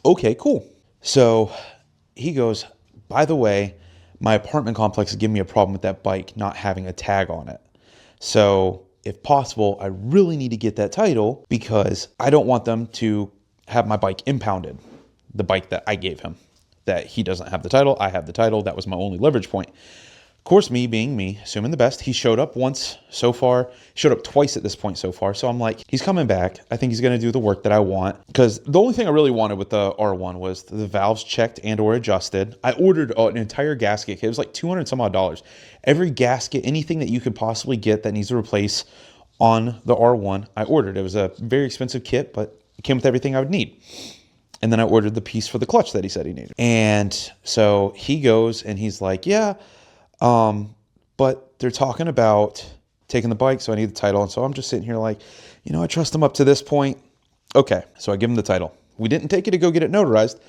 okay, cool. So he goes, by the way, my apartment complex is giving me a problem with that bike not having a tag on it. So if possible, I really need to get that title because I don't want them to have my bike impounded, the bike that I gave him, that he doesn't have the title. I have the title. That was my only leverage point. Of course, me being me, assuming the best, he showed up once so far, showed up twice at this point so far. So I'm like, he's coming back. I think he's going to do the work that I want, because the only thing I really wanted with the R1 was the valves checked and or adjusted. I ordered an entire gasket kit. It was like $200 some odd. Every gasket, anything that you could possibly get that needs to replace on the R1, I ordered. It was a very expensive kit, but it came with everything I would need. And then I ordered the piece for the clutch that he said he needed. And so he goes and he's like, yeah, but they're talking about taking the bike, so I need the title. And so I'm just sitting here like, I trust him up to this point. Okay, so I give him the title. We didn't take it to go get it notarized.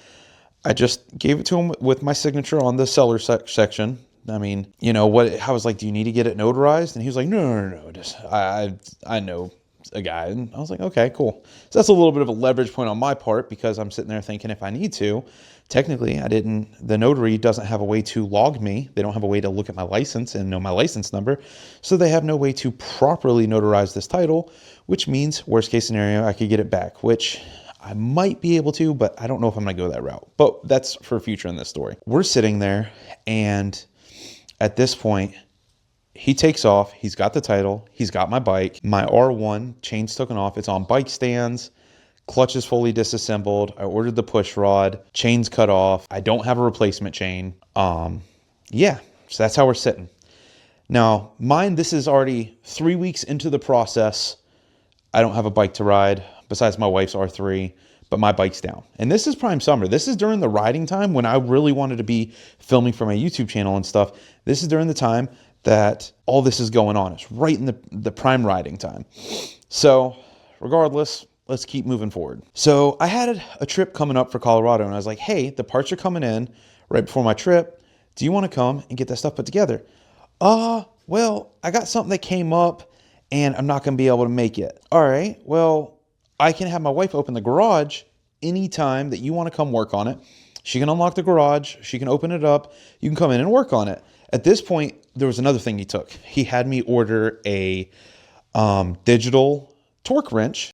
I just gave it to him with my signature on the seller section. I mean, I was like, do you need to get it notarized? And he was like, no, just I know a guy. And I was like, okay, cool. So that's a little bit of a leverage point on my part, because I'm sitting there thinking, if I need to, technically the notary doesn't have a way to log me. They don't have a way to look at my license and know my license number. So they have no way to properly notarize this title, which means worst case scenario, I could get it back, which I might be able to, but I don't know if I'm going to go that route. But that's for future in this story. We're sitting there, and at this point, he takes off. He's got the title. He's got my bike. My R1 chain's taken off. It's on bike stands. Clutch is fully disassembled. I ordered the push rod. Chain's cut off. I don't have a replacement chain. Yeah, so that's how we're sitting. Now, this is already 3 weeks into the process. I don't have a bike to ride besides my wife's R3, but my bike's down. And this is prime summer. This is during the riding time when I really wanted to be filming for my YouTube channel and stuff. This is during the time that all this is going on. It's right in the prime riding time. So regardless, let's keep moving forward. So I had a trip coming up for Colorado, and I was like, hey, the parts are coming in right before my trip. Do you want to come and get that stuff put together? Well, I got something that came up and I'm not going to be able to make it. All right, well, I can have my wife open the garage anytime that you want to come work on it. She can unlock the garage. She can open it up. You can come in and work on it. At this point, there was another thing he took. He had me order a digital torque wrench